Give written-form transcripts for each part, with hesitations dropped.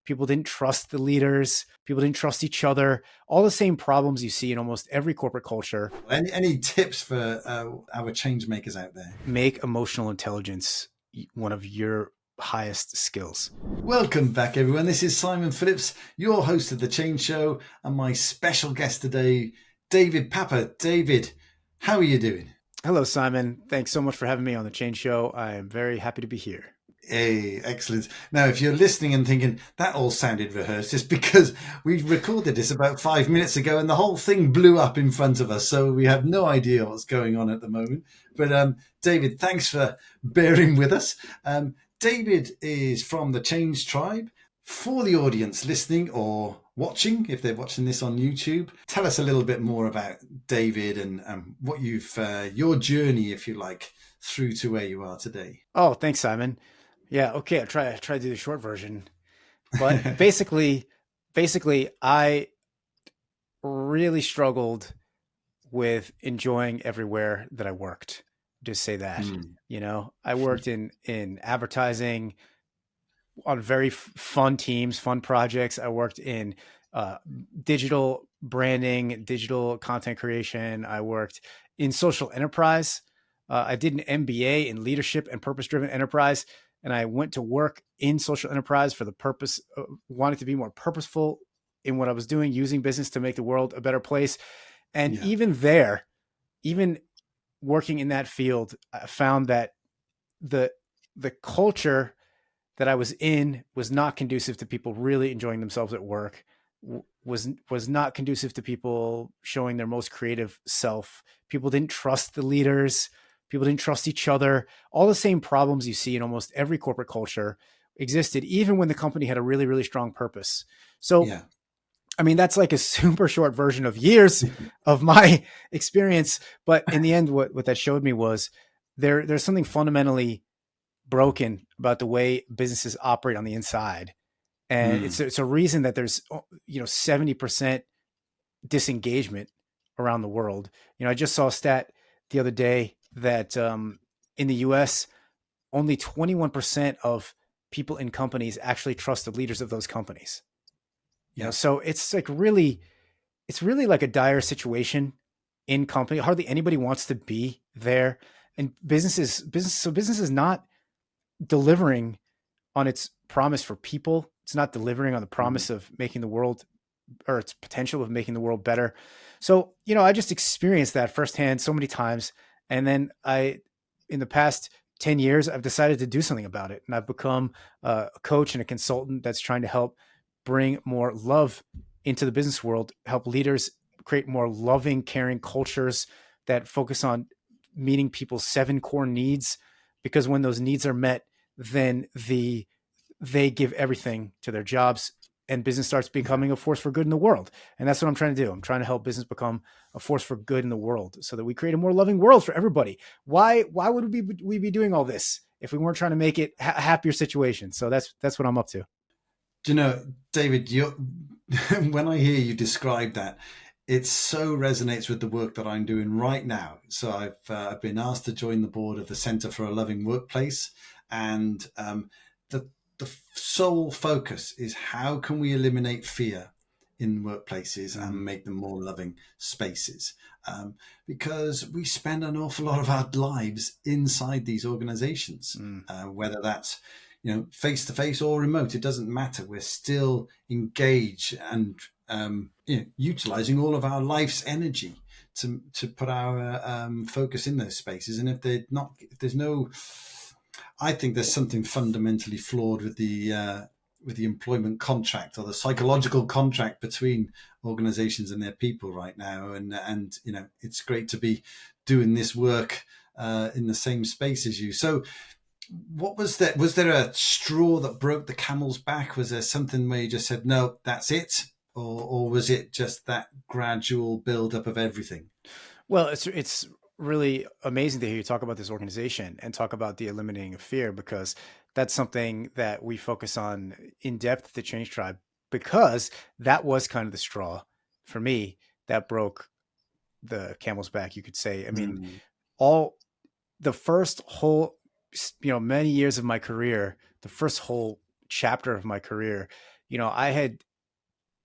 People didn't trust the leaders. People didn't trust each other. All the same problems you see in almost every corporate culture. Any tips for our change makers out there? Make emotional intelligence one of your highest skills. Welcome back, everyone. This is Simon Phillips, your host of The Change Show, and my special guest today, David Papa. David, how are you doing? Hello, Simon. Thanks so much for having me on The Change Show. I am very happy to be here. Hey, excellent. Now, if you're listening and thinking that all sounded rehearsed, it's because we recorded this about 5 minutes ago and the whole thing blew up in front of us. So we have no idea what's going on at the moment. But David, thanks for bearing with us. David is from the Change Tribe. For the audience listening or watching, if they're watching this on YouTube, tell us a little bit more about David and what your journey, if you like, through to where you are today. Oh, thanks, Simon. Yeah, okay, I'll try to do the short version. But basically, I really struggled with enjoying everywhere that I worked. Just say that. I worked in advertising on very fun teams, fun projects. I worked in digital branding, digital content creation. I worked in social enterprise. I did an MBA in leadership and purpose-driven enterprise. And I went to work in social enterprise for the purpose of wanting to be more purposeful in what I was doing, using business to make the world a better place. And even there, even working in that field, I found that the culture that I was in was not conducive to people really enjoying themselves at work, was not conducive to people showing their most creative self. People didn't trust the leaders. People didn't trust each other. All the same problems you see in almost every corporate culture existed, even when the company had a really, really strong purpose. So, I mean, that's like a super short version of years of my experience. But in the end, what that showed me was there's something fundamentally broken about the way businesses operate on the inside. And it's a reason that there's, 70% disengagement around the world. I just saw a stat the other day that in the US, only 21% of people in companies actually trust the leaders of those companies. So it's really like a dire situation in company. Hardly anybody wants to be there, and business is not delivering on its promise for people. It's not delivering on the promise of making the world, or its potential of making the world better. So, I just experienced that firsthand so many times. And then in the past 10 years, I've decided to do something about it. And I've become a coach and a consultant that's trying to help bring more love into the business world, help leaders create more loving, caring cultures that focus on meeting people's 7 core needs. Because when those needs are met, then they give everything to their jobs, and business starts becoming a force for good in the world. And that's what I'm trying to do. I'm trying to help business become a force for good in the world so that we create a more loving world for everybody. Why would we be doing all this if we weren't trying to make it a happier situation? So that's what I'm up to. Do you know, David, when I hear you describe that, it so resonates with the work that I'm doing right now. So I've been asked to join the board of the Centre for a Loving Workplace, and the sole focus is how can we eliminate fear in workplaces and make them more loving spaces, because we spend an awful lot of our lives inside these organizations, whether that's face to face or remote, it doesn't matter. We're still engaged and utilizing all of our life's energy to put our focus in those spaces. And if there's no, I think there's something fundamentally flawed with the employment contract, or the psychological contract between organizations and their people right now. And it's great to be doing this work in the same space as you. So what was that? Was there a straw that broke the camel's back? Was there something where you just said, no, that's it? Or was it just that gradual build-up of everything? Well, it's really amazing to hear you talk about this organization and talk about the eliminating of fear, because that's something that we focus on in depth at the Change Tribe, because that was kind of the straw for me that broke the camel's back, you could say. I mean, all the first whole, many years of my career, the first whole chapter of my career, I had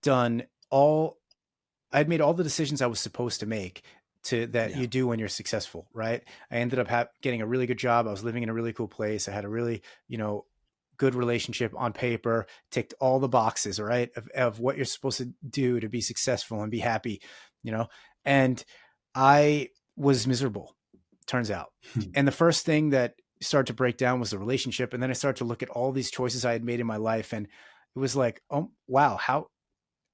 done all I'd made all the decisions I was supposed to make to that Yeah. you do when you're successful, right? I ended up getting a really good job. I was living in a really cool place. I had a really, good relationship on paper, ticked all the boxes, right? Of what you're supposed to do to be successful and be happy, you know? And I was miserable, turns out. And the first thing that started to break down was the relationship. And then I started to look at all these choices I had made in my life. And it was like, oh, wow,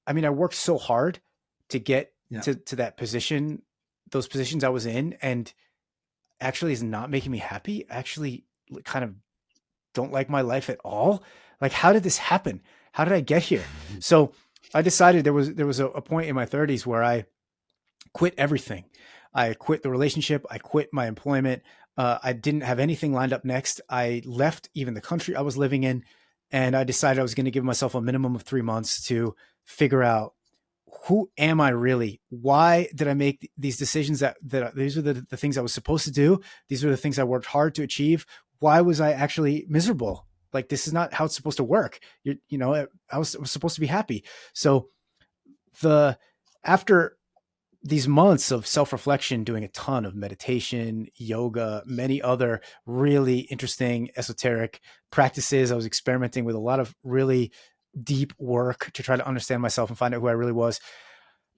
I worked so hard to get Yeah. to that position, those positions I was in, and actually is not making me happy. I actually kind of don't like my life at all. Like, how did this happen? How did I get here? So I decided there was a point in my 30s where I quit everything. I quit the relationship. I quit my employment. I didn't have anything lined up next. I left even the country I was living in, and I decided I was going to give myself a minimum of 3 months to figure out, who am I really? Why did I make these decisions? That these are the things I was supposed to do. These are the things I worked hard to achieve. Why was I actually miserable? Like, this is not how it's supposed to work. I was supposed to be happy. So the after these months of self-reflection, doing a ton of meditation, yoga, many other really interesting esoteric practices, I was experimenting with a lot of really deep work to try to understand myself and find out who I really was.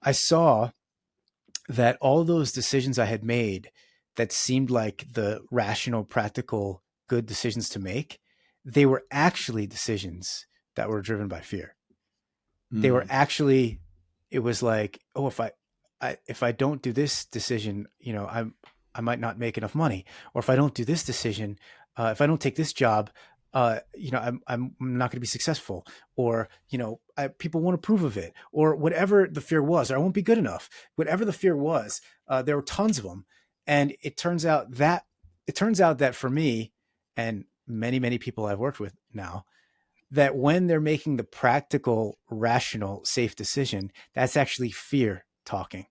I saw that all those decisions I had made that seemed like the rational, practical, good decisions to make, they were actually decisions that were driven by fear. They were Mm. actually, it was like, oh, if I don't do this decision, I might not make enough money. Or if I don't do this decision, if I don't take this job, I'm not going to be successful. Or, people won't approve of it, or whatever the fear was, or I won't be good enough. Whatever the fear was, there were tons of them. And it turns out that for me and many, many people I've worked with now, that when they're making the practical, rational, safe decision, that's actually fear talking.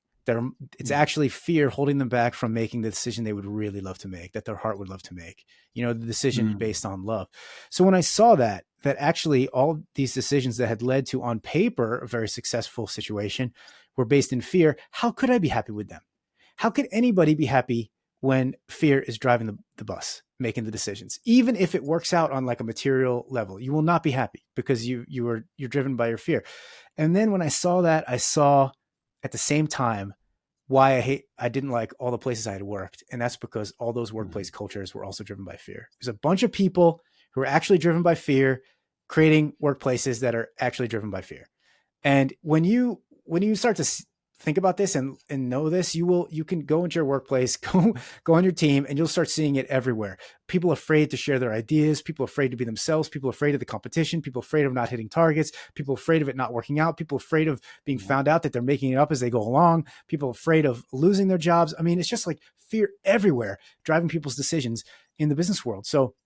It's Yeah. actually fear holding them back from making the decision they would really love to make, that their heart would love to make, the decision Mm. based on love. So when I saw that actually all these decisions that had led to, on paper, a very successful situation were based in fear, how could I be happy with them? How could anybody be happy when fear is driving the bus, making the decisions? Even if it works out on like a material level, you will not be happy because you're driven by your fear. And then when I saw that, I saw at the same time why I didn't like all the places I had worked. And that's because all those workplace Mm. cultures were also driven by fear. There's a bunch of people who are actually driven by fear, creating workplaces that are actually driven by fear. And when you start to think about this and know this, you can go into your workplace, go on your team, and you'll start seeing it everywhere. People afraid to share their ideas, people afraid to be themselves, people afraid of the competition, people afraid of not hitting targets, people afraid of it not working out, people afraid of being Yeah. found out that they're making it up as they go along, people afraid of losing their jobs. It's just like fear everywhere driving people's decisions in the business world. So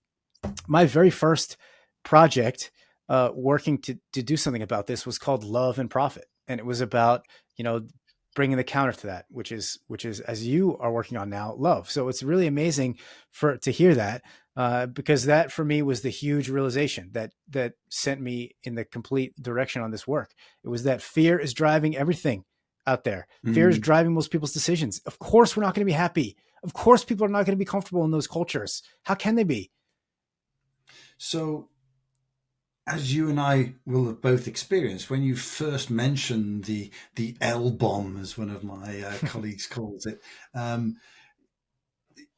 my very first project, working to do something about this, was called Love and Profit, and it was about, bringing the counter to that, which is, as you are working on now, love. So it's really amazing to hear that, because that for me was the huge realization that sent me in the complete direction on this work. It was that fear is driving everything out there. Fear is Mm. driving most people's decisions. Of course, we're not going to be happy. Of course, people are not going to be comfortable in those cultures. How can they be? So, as you and I will have both experienced, when you first mentioned the L bomb, as one of my colleagues calls it, um,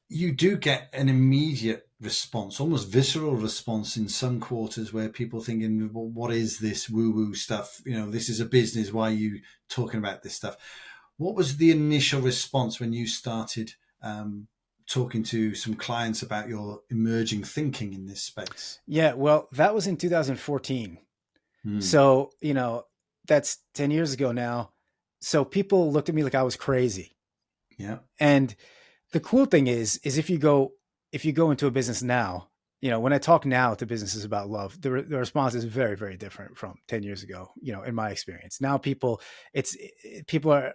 you do get an immediate response, almost visceral response in some quarters, where people thinking, well, what is this woo woo stuff? This is a business. Why are you talking about this stuff? What was the initial response when you started talking to some clients about your emerging thinking in this space? Yeah, well, that was in 2014. Hmm. So, that's 10 years ago now. So people looked at me like I was crazy. Yeah. And the cool thing is if you go into a business now, when I talk now to businesses about love, the response is very, very different from 10 years ago, in my experience. Now people are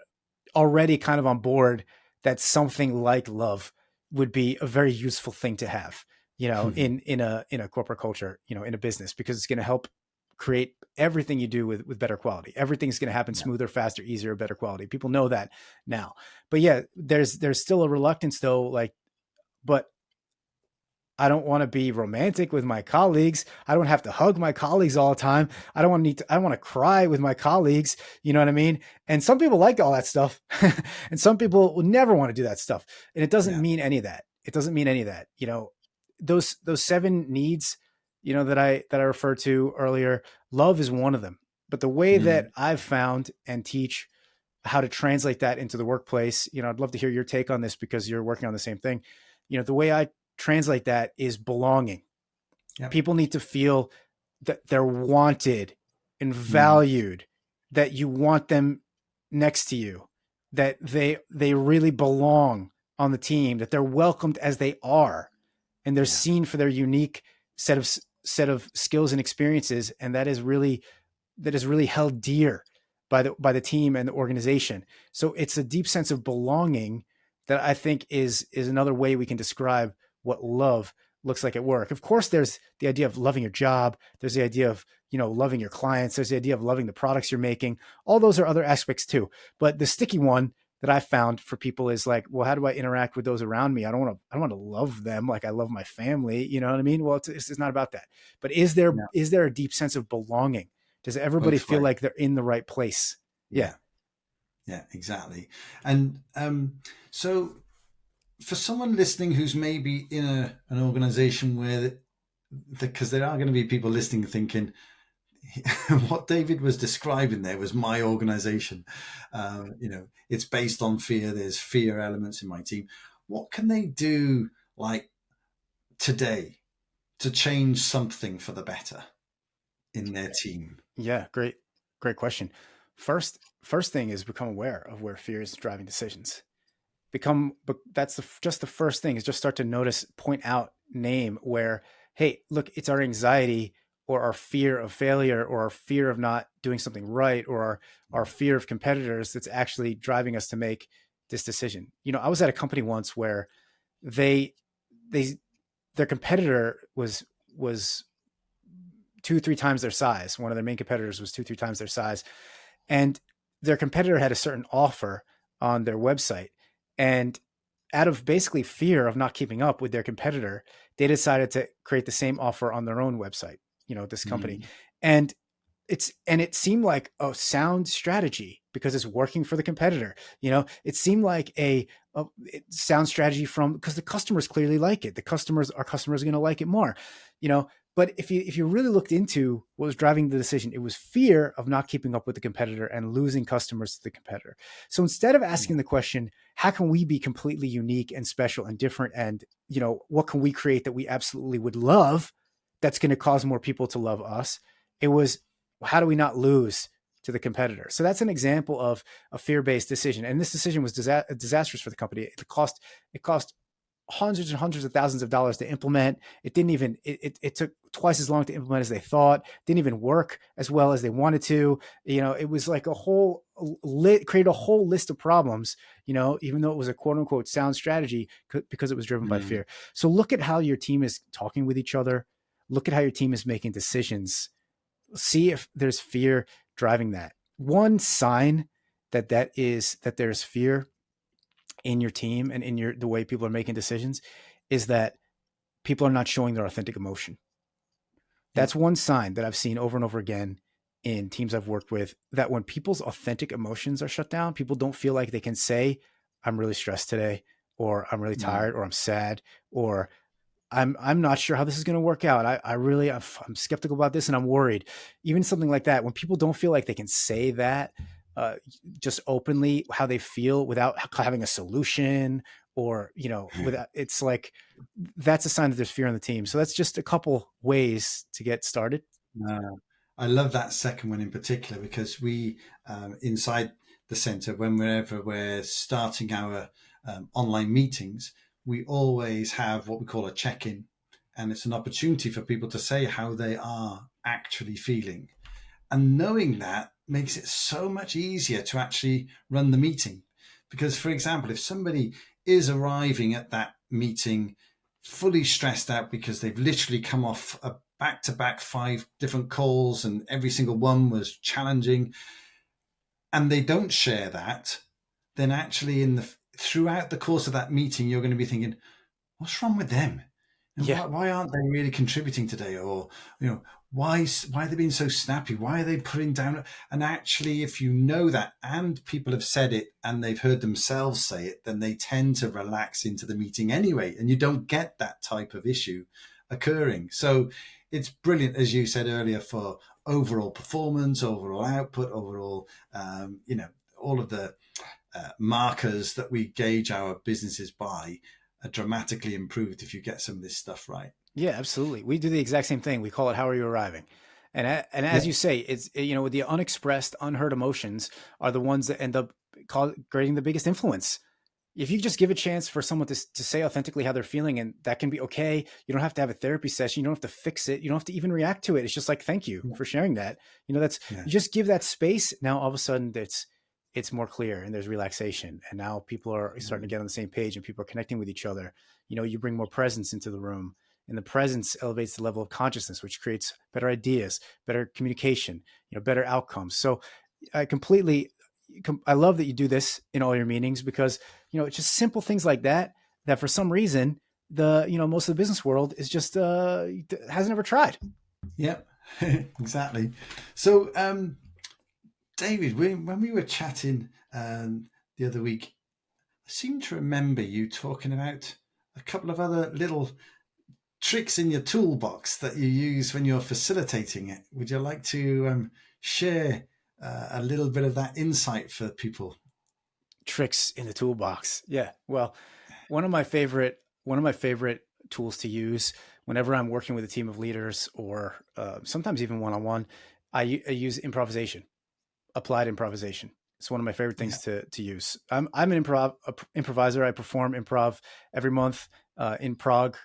already kind of on board that something like love would be a very useful thing to have, Hmm. in a corporate culture, in a business, because it's going to help create everything you do with better quality. Everything's going to happen Yeah. smoother, faster, easier, better quality. People know that now. But yeah, there's still a reluctance though, like, but I don't want to be romantic with my colleagues. I don't have to hug my colleagues all the time. I don't want to cry with my colleagues. You know what I mean? And some people like all that stuff. And some people will never want to do that stuff. And it doesn't Yeah. mean any of that. It doesn't mean any of that. You know, those seven needs, you know, that I referred to earlier, love is one of them. But the way that Mm. I've found and teach how to translate that into the workplace, you know, I'd love to hear your take on this because you're working on the same thing. You know, the way I translate that is belonging. Yep. People need to feel that they're wanted and Mm. valued, that you want them next to you, that they really belong on the team, that they're welcomed as they are, and they're Yeah. seen for their unique set of skills and experiences, and that is really held dear by the team and the organization. So it's a deep sense of belonging that I think is another way we can describe what love looks like at work. Of course, there's the idea of loving your job. There's the idea of, you know, loving your clients. There's the idea of loving the products you're making. All those are other aspects too. But the sticky one that I found for people is like, well, how do I interact with those around me? I don't want to love them like I love my family. You know what I mean? Well, it's not about that. But Yeah. is there a deep sense of belonging? Does everybody Both feel ways. like they're in the right place? Yeah. Yeah. Yeah. Exactly. And so for someone listening who's maybe in an organization where, because there are going to be people listening thinking, what David was describing there was my organization. It's based on fear. There's fear elements in my team. What can they do, like today, to change something for the better in their team? Yeah. Great question. First thing is become aware of where fear is driving decisions. But that's just the first thing, is just start to notice, point out, name where, hey, look, it's our anxiety or our fear of failure or our fear of not doing something right or our fear of competitors that's actually driving us to make this decision. You know, I was at a company once where they they their competitor was 2 3 times their size. One of their main competitors was 2 3 times their size, and their competitor had a certain offer on their website, and out of basically fear of not keeping up with their competitor, they decided to create the same offer on their own website, you know, this company. Mm. And it seemed like a sound strategy because it's working for the competitor. You know, it seemed like a sound strategy from, because the customers clearly like it. Our customers are going to like it more, you know. But if you really looked into what was driving the decision, it was fear of not keeping up with the competitor and losing customers to the competitor. So instead of Yeah. asking the question, how can we be completely unique and special and different, and, you know, what can we create that we absolutely would love that's going to cause more people to love us, it was, how do we not lose to the competitor? So that's an example of a fear-based decision. And this decision was disastrous for the company. It cost hundreds and hundreds of thousands of dollars to implement. It took twice as long to implement as they thought. Didn't even work as well as they wanted to. You know, it was like created a whole list of problems, you know, even though it was a quote unquote sound strategy, because it was driven by Mm. fear. So look at how your team is talking with each other. Look at how your team is making decisions. See if there's fear driving that. One sign that there's fear in your team and in the way people are making decisions is that people are not showing their authentic emotion. Yeah. That's one sign that I've seen over and over again in teams I've worked with, that when people's authentic emotions are shut down, people don't feel like they can say, I'm really stressed today, or I'm really Mm. tired, or I'm sad, or I'm not sure how this is going to work out. I'm skeptical about this and I'm worried. Even something like that, when people don't feel like they can say that uh, just openly how they feel without having a solution, or, you know, without, it's like, that's a sign that there's fear on the team. So that's just a couple ways to get started. I love that second one in particular because we, inside the centre, whenever we're starting our online meetings, we always have what we call a check in. And it's an opportunity for people to say how they are actually feeling. And knowing that makes it so much easier to actually run the meeting. Because, for example, if somebody is arriving at that meeting fully stressed out because they've literally come off a back to back 5 different calls, and every single one was challenging, and they don't share that, then actually throughout the course of that meeting, you're going to be thinking, what's wrong with them? And Yeah. why aren't they really contributing today? Or, why are they being so snappy? Why are they putting down? And actually, if you know that and people have said it and they've heard themselves say it, then they tend to relax into the meeting anyway. And you don't get that type of issue occurring. So it's brilliant, as you said earlier, for overall performance, overall output, overall, all of the markers that we gauge our businesses by are dramatically improved if you get some of this stuff right. Yeah, absolutely. We do the exact same thing. We call it "How are you arriving?" And as Yeah. you say, it's the unexpressed, unheard emotions are the ones that end up creating the biggest influence. If you just give a chance for someone to say authentically how they're feeling, and that can be okay. You don't have to have a therapy session. You don't have to fix it. You don't have to even react to it. It's just like, thank you Yeah. for sharing that. That's, Yeah. you just give that space. Now all of a sudden it's more clear and there's relaxation. And now people are starting to get on the same page and people are connecting with each other. You bring more presence into the room, and the presence elevates the level of consciousness, which creates better ideas, better communication, better outcomes. So I completely, I love that you do this in all your meetings, because it's just simple things like that that for some reason most of the business world is just hasn't ever tried. Yep. Exactly. So, David, when we were chatting the other week, I seem to remember you talking about a couple of other little tricks in your toolbox that you use when you're facilitating it. Would you like to share a little bit of that insight for people? Tricks in the toolbox. Yeah. Well, one of my favorite tools to use whenever I'm working with a team of leaders, or sometimes even one on one, I use improvisation, applied improvisation. It's one of my favorite Yeah. things to use. I'm an improviser. I perform improv every month in Prague,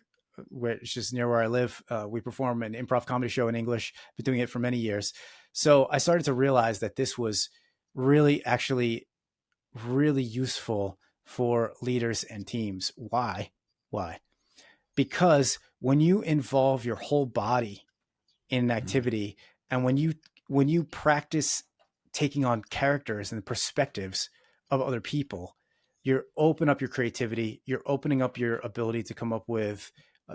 which is near where I live. We perform an improv comedy show in English. Been doing it for many years. So I started to realize that this was really, actually, really useful for leaders and teams. Why? Why? Because when you involve your whole body in an Mm. activity, and when you practice taking on characters and perspectives of other people, you're open up your creativity, you're opening up your ability to come up with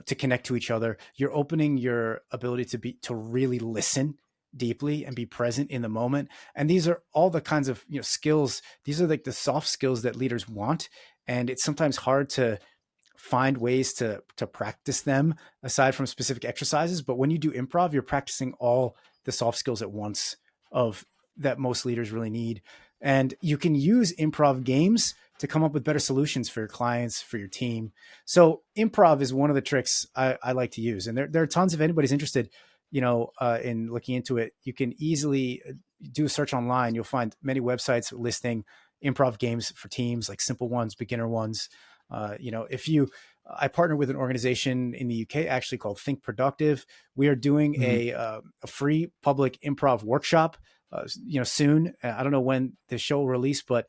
to connect to each other, you're opening your ability to really listen deeply and be present in the moment. And these are all the kinds of skills. These are like the soft skills that leaders want, and it's sometimes hard to find ways to practice them aside from specific exercises. But when you do improv, you're practicing all the soft skills at once of that most leaders really need. And you can use improv games to come up with better solutions for your clients, for your team. So improv is one of the tricks I like to use. And there are tons. If anybody's interested, in looking into it, you can easily do a search online. You'll find many websites listing improv games for teams, like simple ones, beginner ones. If you, I partner with an organization in the UK actually called Think Productive. We are doing Mm. a free public improv workshop, soon. I don't know when the show will release, but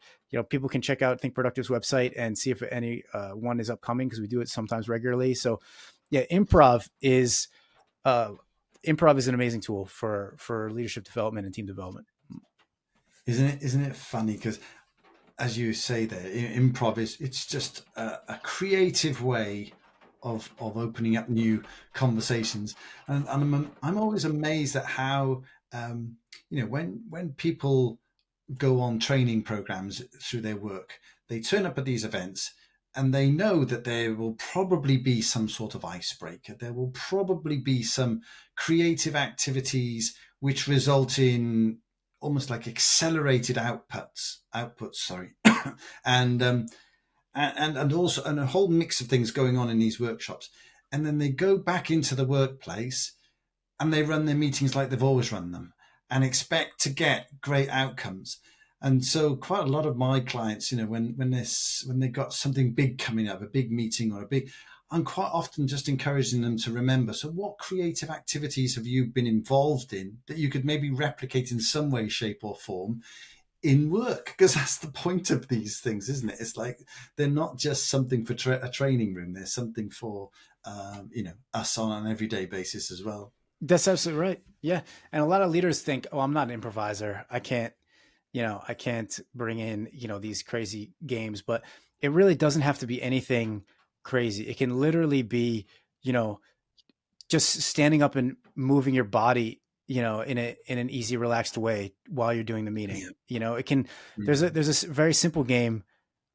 people can check out Think Productive's website and see if any one is upcoming, because we do it sometimes regularly. So, yeah, uh, improv is an amazing tool for leadership development and team development. Isn't it funny? Because as you say there, improv it's just a creative way of opening up new conversations, and I'm always amazed at how when people go on training programs through their work, they turn up at these events and they know that there will probably be some sort of icebreaker. There will probably be some creative activities which result in almost like accelerated outputs, sorry, and and also and a whole mix of things going on in these workshops. And then they go back into the workplace and they run their meetings like they've always run them and expect to get great outcomes. And so quite a lot of my clients, when they got something big coming up, a big meeting or a big, I'm quite often just encouraging them to remember, so what creative activities have you been involved in that you could maybe replicate in some way, shape or form in work? Because that's the point of these things, isn't it? It's like they're not just something for a training room. They're something for us on an everyday basis as well. That's absolutely right. Yeah. And a lot of leaders think, oh, I'm not an improviser. I can't bring in, these crazy games, but it really doesn't have to be anything crazy. It can literally be, you know, just standing up and moving your body, in an easy, relaxed way while you're doing the meeting. Yeah. It can, Mhm. there's a very simple game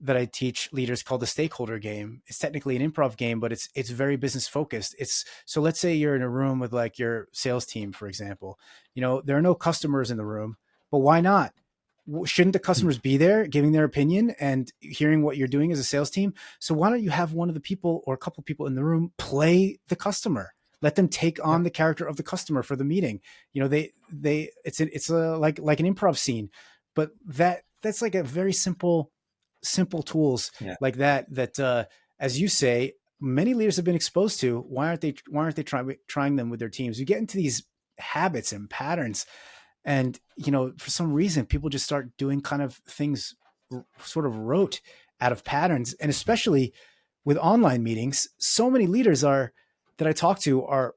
that I teach leaders called the stakeholder game. It's technically an improv game, but it's very business focused. It's so let's say you're in a room with like your sales team, for example. There are no customers in the room, but why not? Shouldn't the customers be there giving their opinion and hearing what you're doing as a sales team? So why don't you have one of the people or a couple of people in the room play the customer? Let them take on Yep. the character of the customer for the meeting. It's like an improv scene, but that's like a very simple tools Yeah. like that, as you say, many leaders have been exposed to. Why aren't they trying them with their teams? You get into these habits and patterns, and for some reason people just start doing kind of things sort of rote out of patterns. And especially with online meetings, so many leaders are that I talk to are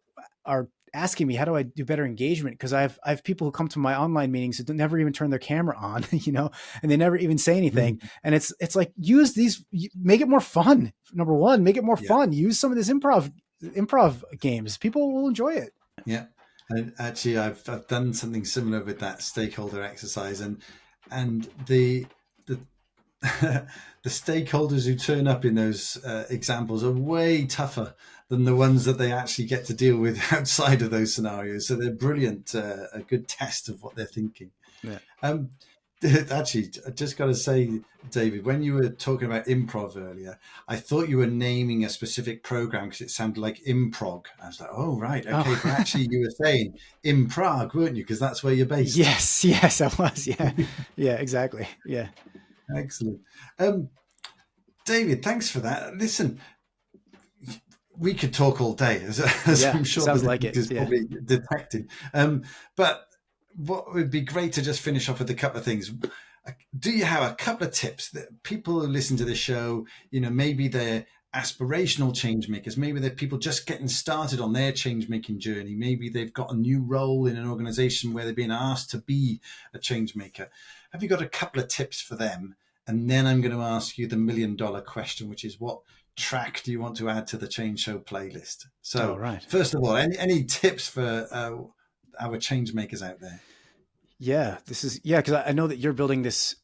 asking me, how do I do better engagement? Because I have people who come to my online meetings who never even turn their camera on, and they never even say anything. Mhm. And it's like, use these, make it more fun. Number one, make it more Yeah. fun. Use some of this improv games. People will enjoy it. Yeah. And actually, I've done something similar with that stakeholder exercise, and the the stakeholders who turn up in those examples are way tougher than the ones that they actually get to deal with outside of those scenarios. So they're brilliant, a good test of what they're thinking. Yeah. Um, actually, I just got to say, David, when you were talking about improv earlier, I thought you were naming a specific program because it sounded like improg. I was like, oh, right, okay. But Oh, actually, you were saying in Prague, weren't you? Because that's where you're based. yes, yes, I was. Yeah, yeah, exactly. Yeah, Excellent. Um, David, thanks for that. Listen, we could talk all day, as yeah. I'm sure Sounds the like it. is Yeah. probably detecting. But what would be great to just finish off with a couple of things. Do you have a couple of tips that people who listen to the show, maybe they're aspirational change makers, maybe they're people just getting started on their change making journey, maybe they've got a new role in an organization where they're being asked to be a change maker. Have you got a couple of tips for them? And then I'm going to ask you the $1 million question, which is what track do you want to add to the Change Show playlist? All So, right. first of all, any tips for our change makers out there? Yeah, yeah, because I know that you're building this.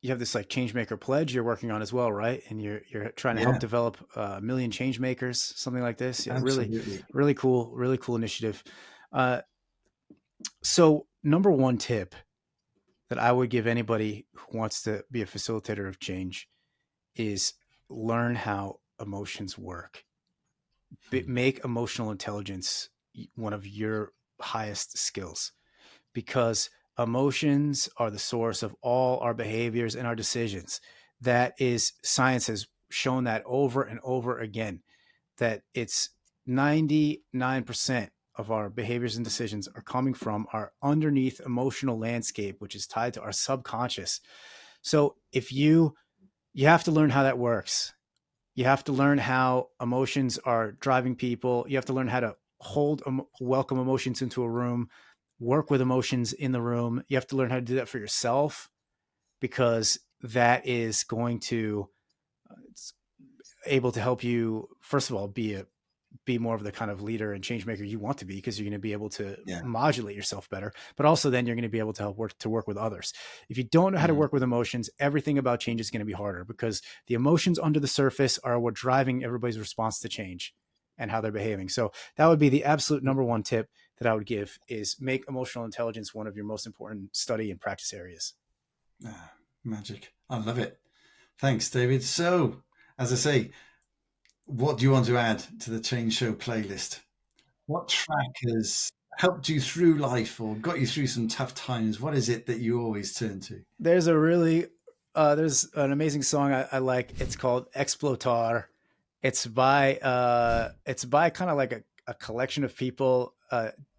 You have this like change maker pledge you're working on as well, right? And you're trying to help Yeah, develop a million change makers, something like this. Yeah, really, absolutely. really cool initiative. Uh, so number one tip that I would give anybody who wants to be a facilitator of change is learn how emotions work. Make emotional intelligence one of your highest skills, because emotions are the source of all our behaviors and our decisions. That is, science has shown that over and over again, that it's 99% of our behaviors and decisions are coming from our underneath emotional landscape, which is tied to our subconscious. So if you have to learn how that works. You have to learn how emotions are driving people. You have to learn how to welcome emotions into a room, work with emotions in the room. You have to learn how to do that for yourself, because that is going to it's able to help you, first of all, be more of the kind of leader and change maker you want to be, because you're going to be able to Yeah. modulate yourself better, but also then you're going to be able to work with others. If you don't know how to Mm. work with emotions, everything about change is going to be harder, because the emotions under the surface are what driving everybody's response to change and how they're behaving. So that would be the absolute number one tip that I would give, is make emotional intelligence one of your most important study and practice areas. Ah, magic. I love it. Thanks, David. So, as I say, what do you want to add to the Change Show playlist? What track has helped you through life or got you through some tough times? What is it that you always turn to? There's an amazing song I like. It's called Explotar. It's by kind of like a collection of people.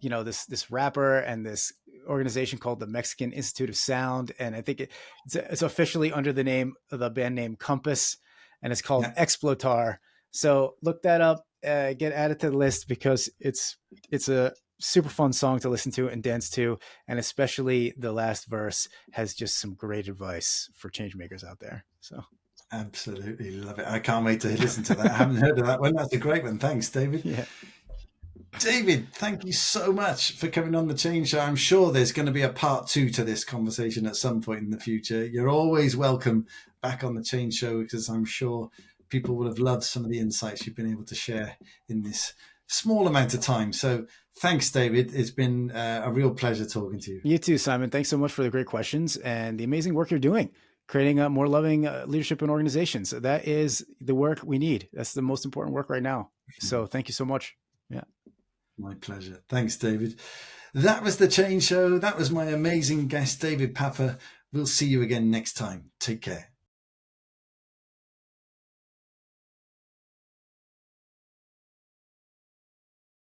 This rapper and this organization called the Mexican Institute of Sound, and I think it's officially under the name of the band name Compass, and it's called Yeah. Explotar. So look that up, get added to the list, because it's a super fun song to listen to and dance to, and especially the last verse has just some great advice for change makers out there. So Absolutely love it. I can't wait to listen to that. I haven't heard of that one. That's a great one. Thanks, David. yeah, David, thank you so much for coming on the Change Show. I'm sure there's going to be a part 2 to this conversation at some point in the future. You're always welcome back on the Change Show, because I'm sure people will have loved some of the insights you've been able to share in this small amount of time. So thanks, David. It's been a real pleasure talking to you. you too, Simon. Thanks so much for the great questions and the amazing work you're doing, creating a more loving leadership in organizations. That is the work we need. That's the most important work right now. So thank you so much. Yeah. My pleasure. Thanks, David. That was the Change Show. That was my amazing guest, David Papa. We'll see you again next time. Take care.